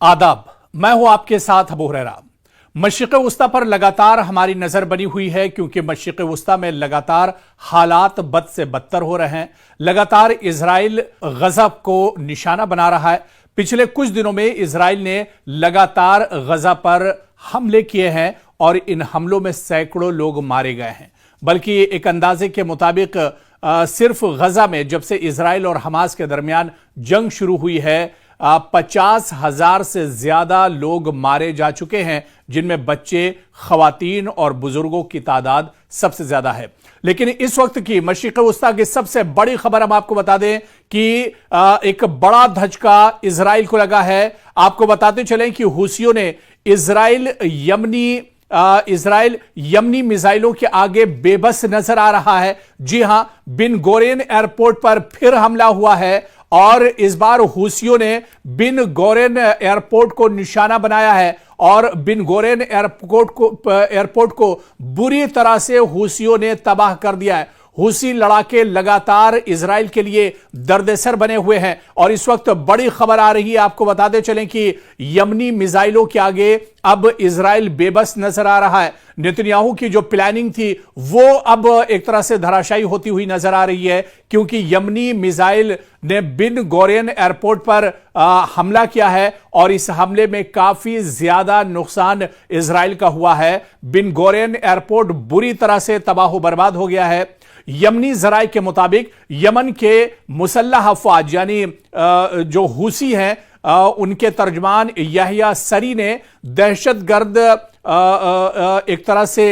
आदाब। मैं हूं आपके साथ अबू हुरैरा। मशरिक़ वस्ता पर लगातार हमारी नजर बनी हुई है क्योंकि मशरिक़ वस्ता में लगातार हालात बद से बदतर हो रहे हैं। लगातार इजराइल गजा को निशाना बना रहा है। पिछले कुछ दिनों में इजराइल ने लगातार गजा पर हमले किए हैं और इन हमलों में सैकड़ों लोग मारे गए हैं। बल्कि एक अंदाजे के मुताबिक सिर्फ गजा में जब से इजराइल और हमास के दरमियान जंग शुरू हुई है 50,000 से ज्यादा लोग मारे जा चुके हैं, जिनमें बच्चे, खवातीन और बुजुर्गों की तादाद सबसे ज्यादा है। लेकिन इस वक्त की मशरिक़ वस्ता की सबसे बड़ी खबर हम आपको बता दें कि एक बड़ा धचका इजराइल को लगा है। आपको बताते चलें कि हूसियों ने इजराइल यमनी मिसाइलों के आगे बेबस नजर आ रहा है। जी हां, बिन गोरेन एयरपोर्ट पर फिर हमला हुआ है और इस बार हूसियों ने बिन गोरेन एयरपोर्ट को निशाना बनाया है और बिन गोरेन एयरपोर्ट को बुरी तरह से हूसियों ने तबाह कर दिया है। हूसी लड़ाके लगातार इजराइल के लिए दर्देसर बने हुए हैं और इस वक्त बड़ी खबर आ रही है। आपको बताते चलें कि यमनी मिसाइलों के आगे अब इजराइल बेबस नजर आ रहा है। नेतन्याहू की जो प्लानिंग थी वो अब एक तरह से धराशायी होती हुई नजर आ रही है क्योंकि यमनी मिसाइल ने बिन गोरेन एयरपोर्ट पर हमला किया है और इस हमले में काफी ज्यादा नुकसान इजराइल का हुआ है। बिन गोरेन एयरपोर्ट बुरी तरह से तबाह बर्बाद हो गया है। यमनी जराए के मुताबिक यमन के मुसल्लह अफवाज यानी जो हूसी हैं उनके तर्जमान याहिया सरी ने दहशतगर्द एक तरह से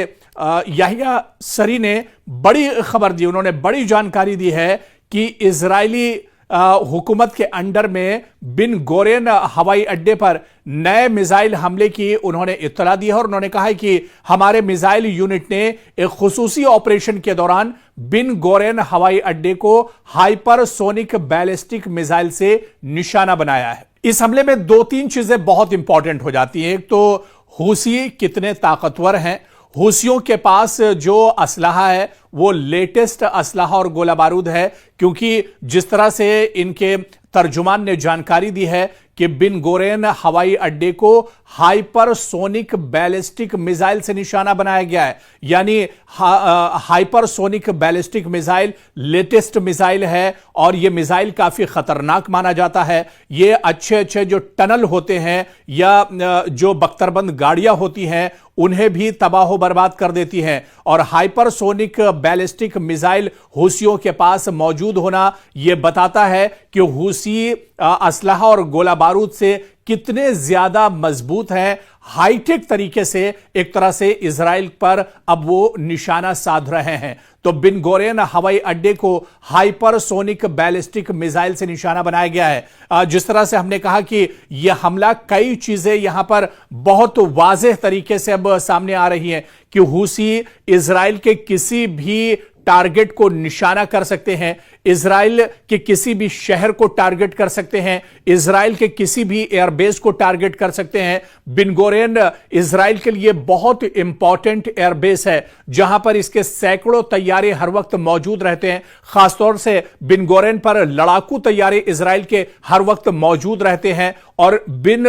याहिया सरी ने बड़ी खबर दी, उन्होंने बड़ी जानकारी दी है कि इजरायली हुकूमत के अंडर में बिन गोरेन हवाई अड्डे पर नए मिसाइल हमले की उन्होंने इत्तला दी है और उन्होंने कहा है कि हमारे मिसाइल यूनिट ने एक खुसूसी ऑपरेशन के दौरान बिन गोरेन हवाई अड्डे को हाइपरसोनिक बैलिस्टिक मिसाइल से निशाना बनाया है। इस हमले में दो तीन चीजें बहुत इंपॉर्टेंट हो जाती हैं। एक तो हूसी कितने ताकतवर हैं। हूसियों के पास जो असलाहा है वो लेटेस्ट असलाहा और गोला बारूद है क्योंकि जिस तरह से इनके तर्जुमान ने जानकारी दी है कि बिन गोरेन हवाई अड्डे को हाइपरसोनिक बैलिस्टिक मिसाइल से निशाना बनाया गया है। यानी hypersonic ballistic missile latest missile है और यह मिसाइल काफी खतरनाक माना जाता है। यह अच्छे जो टनल होते हैं या जो बख्तरबंद गाड़ियां होती हैं उन्हें भी तबाह बर्बाद कर देती हैं और हाइपरसोनिक बैलिस्टिक मिसाइल हूसियों के पास मौजूद होना यह बताता है कि हूसी असलहा और गोला बारूद से कितने ज्यादा मजबूत हैं। हाईटेक तरीके से एक तरह से इजराइल पर अब वो निशाना साध रहे हैं। तो बिन गोरेन हवाई अड्डे को हाइपरसोनिक बैलिस्टिक मिसाइल से निशाना बनाया गया है। जिस तरह से हमने कहा कि यह हमला, कई चीजें यहां पर बहुत वाज़ेह तरीके से अब सामने आ रही हैं कि हूसी इजराइल के किसी भी टारगेट को निशाना कर सकते हैं, इजराइल के किसी भी शहर को टारगेट कर सकते हैं, इजराइल के किसी भी एयरबेस को टारगेट कर सकते हैं। बिन गोरेन इजराइल के लिए बहुत इंपॉर्टेंट एयरबेस है जहां पर इसके सैकड़ों तैयारे हर वक्त मौजूद रहते हैं। खासतौर से बिन गोरेन पर लड़ाकू तैयारे इजराइल के हर वक्त मौजूद रहते हैं और बिन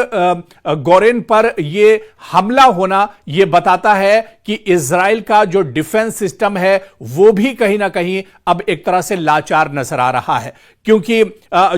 गोरेन पर यह हमला होना यह बताता है कि इजराइल का जो डिफेंस सिस्टम है वो भी कहीं ना कहीं अब एक तरह से लाचार नजर आ रहा है क्योंकि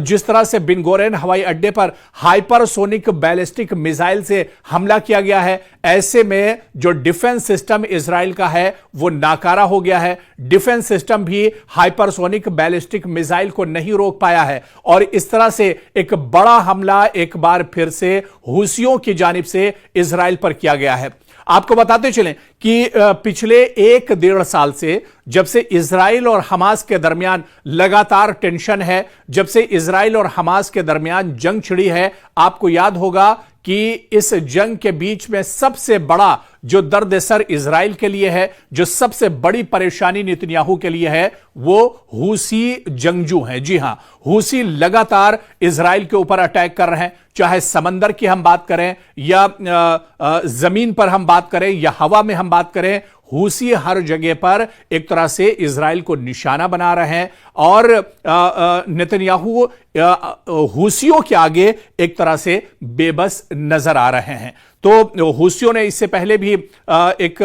जिस तरह से बिन गोरेन हवाई अड्डे पर हाइपरसोनिक बैलिस्टिक मिसाइल से हमला किया गया है, ऐसे में जो डिफेंस सिस्टम इजराइल का है वो नाकारा हो गया है। डिफेंस सिस्टम भी हाइपरसोनिक बैलिस्टिक मिसाइल को नहीं रोक पाया है और इस तरह से एक बड़ा हमला एक बार फिर से हूसियों की जानिब से इजराइल पर किया गया है। आपको बताते चलें कि पिछले 1-1.5 साल से जब से इजराइल और हमास के दरमियान लगातार टेंशन है, जब से इजराइल और हमास के दरमियान जंग छिड़ी है, आपको याद होगा कि इस जंग के बीच में सबसे बड़ा जो दर्द सर इजराइल के लिए है, जो सबसे बड़ी परेशानी नेतन्याहू के लिए है, वो हूसी जंगजू हैं। जी हां, हूसी लगातार इजराइल के ऊपर अटैक कर रहे हैं, चाहे समंदर की हम बात करें या जमीन पर हम बात करें या हवा में हम बात करें। हूसी हर जगह पर एक तरह से इजराइल को निशाना बना रहे हैं और नेतन्याहू हूसियों के आगे एक तरह से बेबस नजर आ रहे हैं। तो हूसियों ने इससे पहले भी एक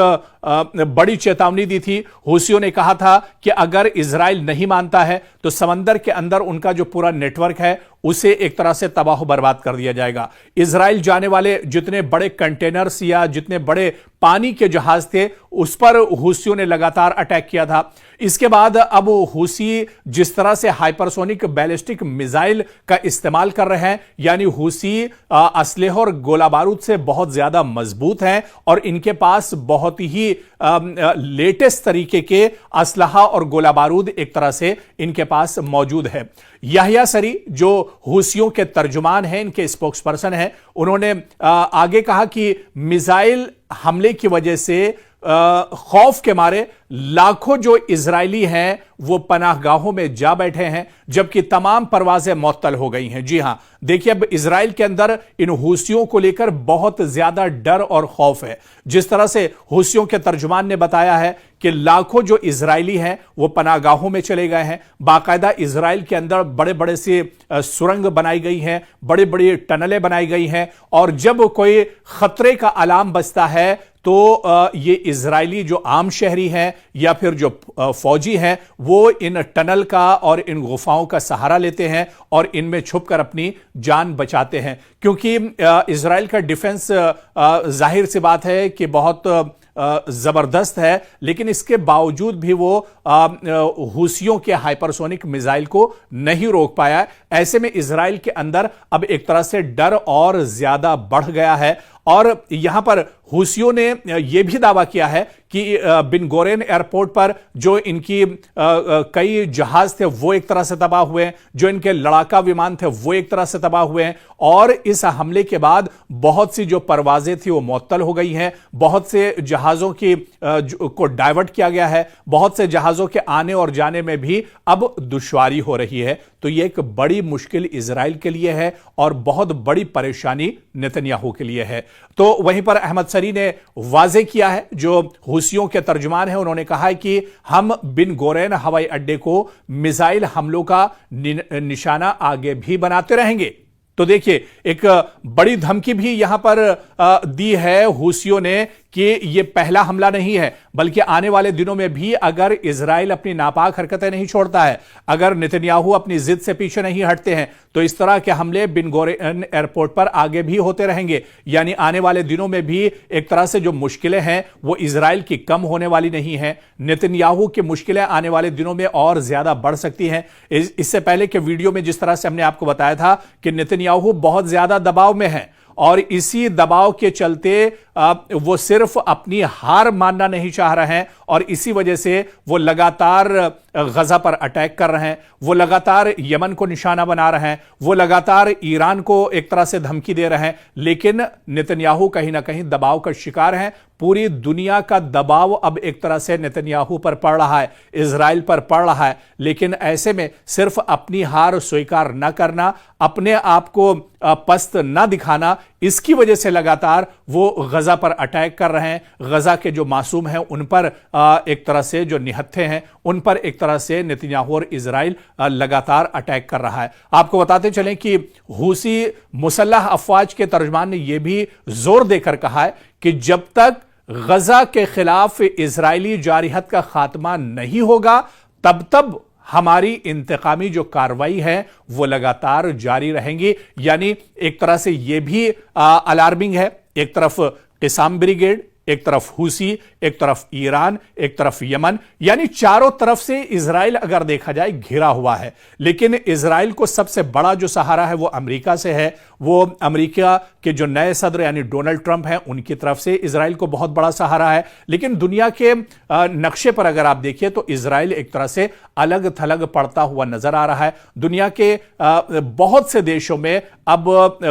बड़ी चेतावनी दी थी। हूसियों ने कहा था कि अगर इजराइल नहीं मानता है तो समंदर के अंदर उनका जो पूरा नेटवर्क है उसे एक तरह से तबाह बर्बाद कर दिया जाएगा। इजराइल जाने वाले जितने बड़े कंटेनर्स या जितने बड़े पानी के जहाज थे उस पर हूसियों ने लगातार अटैक किया था। इसके बाद अब हूसी जिस तरह से हाइपरसोनिक बैलिस्टिक मिसाइल का इस्तेमाल कर रहे हैं, यानी हूसी असलह और गोला बारूद से बहुत ज्यादा मजबूत हैं और इनके पास बहुत ही लेटेस्ट तरीके के असलहा और गोला बारूद एक तरह से इनके पास मौजूद है। याहिया सरी जो हूसियों के तर्जुमान हैं, इनके स्पोक्स पर्सन हैं, उन्होंने आगे कहा कि मिसाइल हमले की वजह से खौफ के मारे लाखों जो इजरायली हैं वो पनाहगाहों में जा बैठे हैं, जबकि तमाम परवाजें मुअत्तल हो गई हैं। जी हां, देखिए अब इजराइल के अंदर इन हूसियों को लेकर बहुत ज्यादा डर और खौफ है। जिस तरह से हूसियों के तर्जुमान ने बताया है कि लाखों जो इजरायली हैं वो पनाहगाहों में चले गए हैं। बाकायदा इजराइल के अंदर बड़े बड़े से सुरंग बनाई गई हैं, बड़ी बड़ी टनलें बनाई गई हैं और जब कोई खतरे का अलार्म बजता है तो ये इजरायली जो आम शहरी हैं या फिर जो फौजी हैं वो इन टनल का और इन गुफाओं का सहारा लेते हैं और इनमें छुपकर अपनी जान बचाते हैं, क्योंकि इजराइल का डिफेंस जाहिर सी बात है कि बहुत जबरदस्त है, लेकिन इसके बावजूद भी वो हूसियों के हाइपरसोनिक मिसाइल को नहीं रोक पाया। ऐसे में इजराइल के अंदर अब एक तरह से डर और ज्यादा बढ़ गया है और यहां पर हूसियों ने यह भी दावा किया है कि बिन गोरेन एयरपोर्ट पर जो इनकी कई जहाज थे वो एक तरह से तबाह हुए हैं, जो इनके लड़ाका विमान थे वो एक तरह से तबाह हुए हैं और इस हमले के बाद बहुत सी जो परवाजें थी वो मुअत्तल हो गई हैं, बहुत से जहाजों की को डाइवर्ट किया गया है, बहुत से जहाजों के आने और जाने में भी अब दुश्वारी हो रही है। तो यह एक बड़ी मुश्किल इजराइल के लिए है और बहुत बड़ी परेशानी नेतन्याहू के लिए है। तो वहीं पर अहमद सरी ने वाजे किया है, जो हूसियों के तर्जुमान हैं, उन्होंने कहा है कि हम बिन गोरेन हवाई अड्डे को मिसाइल हमलों का निशाना आगे भी बनाते रहेंगे। तो देखिए एक बड़ी धमकी भी यहां पर दी है हूसियों ने कि यह पहला हमला नहीं है, बल्कि आने वाले दिनों में भी अगर इजराइल अपनी नापाक हरकतें नहीं छोड़ता है, अगर नेतन्याहू अपनी जिद से पीछे नहीं हटते हैं, तो इस तरह के हमले बिन गोरेन एयरपोर्ट पर आगे भी होते रहेंगे। यानी आने वाले दिनों में भी एक तरह से जो मुश्किलें हैं वो इजराइल की कम होने वाली नहीं है। नेतन्याहू की मुश्किलें आने वाले दिनों में और ज्यादा बढ़ सकती हैं। इससे पहले के वीडियो में जिस तरह से हमने आपको बताया था कि नेतन्याहू बहुत ज्यादा दबाव में है और इसी दबाव के चलते वो सिर्फ अपनी हार मानना नहीं चाह रहे हैं और इसी वजह से वो लगातार गजा पर अटैक कर रहे हैं, वो लगातार यमन को निशाना बना रहे हैं, वो लगातार ईरान को एक तरह से धमकी दे रहे हैं। लेकिन नेतन्याहू कहीं ना कहीं दबाव का शिकार हैं। पूरी दुनिया का दबाव अब एक तरह से नेतन्याहू पर पड़ रहा है, इजराइल पर पड़ रहा है। लेकिन ऐसे में सिर्फ अपनी हार स्वीकार न करना, अपने आप को पस्त न दिखाना, इसकी वजह से लगातार वो गजा पर अटैक कर रहे हैं। गजा के जो मासूम हैं उन पर एक तरह से जो निहत्थे हैं उन पर एक तरह से नेतन्याहू और इजराइल लगातार अटैक कर रहा है। आपको बताते चलें कि हूसी मुसल्लह अफवाज के तर्जुमान ने यह भी जोर देकर कहा है कि जब तक गजा के खिलाफ इजरायली जारिहत का खात्मा नहीं होगा तब हमारी इंतकामी जो कार्रवाई है वो लगातार जारी रहेंगी। यानी एक तरह से यह भी अलार्मिंग है। एक तरफ क़िसाम ब्रिगेड, एक तरफ हूसी, एक तरफ ईरान, एक तरफ यमन, यानी चारों तरफ से इजराइल अगर देखा जाए घिरा हुआ है। लेकिन इजराइल को सबसे बड़ा जो सहारा है वो अमेरिका से है। वो अमेरिका के जो नए सदर यानी डोनाल्ड ट्रंप हैं उनकी तरफ से इजराइल को बहुत बड़ा सहारा है। लेकिन दुनिया के नक्शे पर अगर आप देखिए तो इजराइल एक तरह से अलग थलग पड़ता हुआ नजर आ रहा है। दुनिया के बहुत से देशों में अब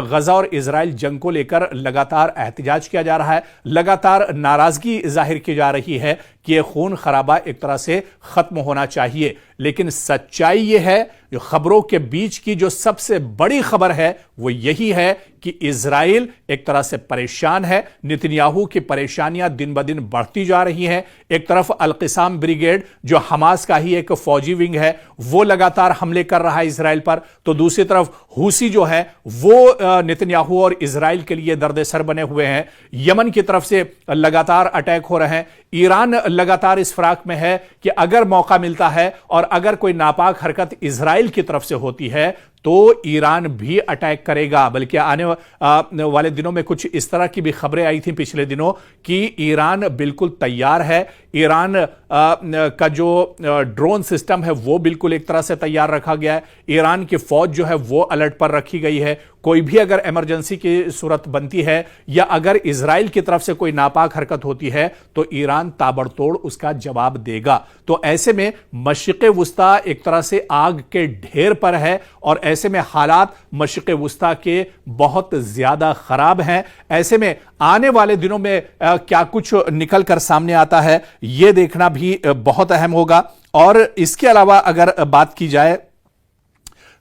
गजा और इजराइल जंग को लेकर लगातार एहतजाज किया जा रहा है, लगातार लगातार नाराजगी जाहिर की जा रही है कि यह खून खराबा एक तरह से खत्म होना चाहिए, लेकिन सच्चाई यह है, जो खबरों के बीच की जो सबसे बड़ी खबर है वो यही है कि इजराइल एक तरह से परेशान है। नेतन्याहू की परेशानियां दिन ब दिन बढ़ती जा रही हैं। एक तरफ अल-क़िसाम ब्रिगेड जो हमास का ही एक फौजी विंग है वो लगातार हमले कर रहा है इजराइल पर, तो दूसरी तरफ हुसी जो है वो नेतन्याहू और इजराइल के लिए दर्द-ए-सर बने हुए हैं। यमन की तरफ से लगातार अटैक हो रहे हैं। ईरान लगातार इस फिराक में है कि अगर मौका मिलता है और अगर कोई नापाक हरकत इजराइल की तरफ से होती है तो ईरान भी अटैक करेगा। बल्कि आने वाले दिनों में कुछ इस तरह की भी खबरें आई थी पिछले दिनों कि ईरान बिल्कुल तैयार है। ईरान का जो ड्रोन सिस्टम है वो बिल्कुल एक तरह से तैयार रखा गया है। ईरान की फौज जो है वो अलर्ट पर रखी गई है। कोई भी अगर इमरजेंसी की सूरत बनती है या अगर इजराइल की तरफ से कोई नापाक हरकत होती है तो ईरान ताबड़तोड़ उसका जवाब देगा। तो ऐसे में मशरिक़ वुस्ता एक तरह से आग के ढेर पर है और ऐसे में हालात मशरिक़ वुस्ता के बहुत ज्यादा खराब हैं। ऐसे में आने वाले दिनों में क्या कुछ निकल कर सामने आता है यह देखना भी बहुत अहम होगा। और इसके अलावा अगर बात की जाए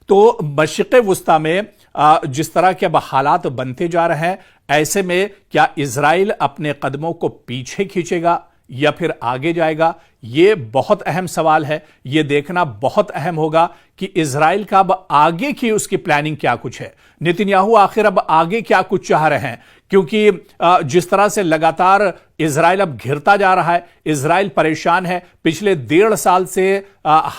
तो मशरिक़ वुस्ता में जिस तरह के अब हालात बनते जा रहे हैं, ऐसे में क्या इजराइल अपने कदमों को पीछे खींचेगा या फिर आगे जाएगा, यह बहुत अहम सवाल है। यह देखना बहुत अहम होगा कि इजराइल का अब आगे की उसकी प्लानिंग क्या कुछ है। नेतन्याहू आखिर अब आगे क्या कुछ चाह रहे हैं, क्योंकि जिस तरह से लगातार इजराइल अब घिरता जा रहा है, इजराइल परेशान है। पिछले 1.5 साल से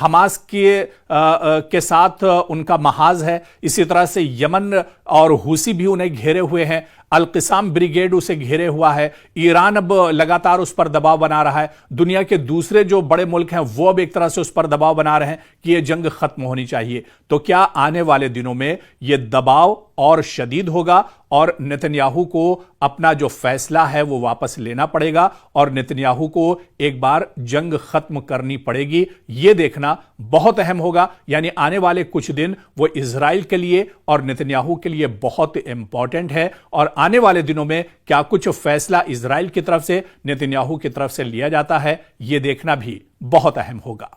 हमास के साथ उनका महाज है। इसी तरह से यमन और हुसी भी उन्हें घेरे हुए हैं। अल-क़िसाम ब्रिगेड उसे घेरे हुआ है। ईरान अब लगातार उस पर दबाव बना रहा है। दुनिया के दूसरे जो बड़े मुल्क हैं वो अब एक तरह से उस पर दबाव बना रहे हैं कि यह जंग खत्म होनी चाहिए। तो क्या आने वाले दिनों में यह दबाव और शदीद होगा और नेतन्याहू को अपना जो फैसला है वो वापस लेना पड़ेगा और नेतन्याहू को एक बार जंग खत्म करनी पड़ेगी। यह देखना बहुत अहम होगा। यानी आने वाले कुछ दिन वो इजराइल के लिए और नेतन्याहू के लिए बहुत इंपॉर्टेंट है और आने वाले दिनों में क्या कुछ फैसला इजराइल की तरफ से नेतन्याहू की तरफ से लिया जाता है यह देखना भी बहुत अहम होगा।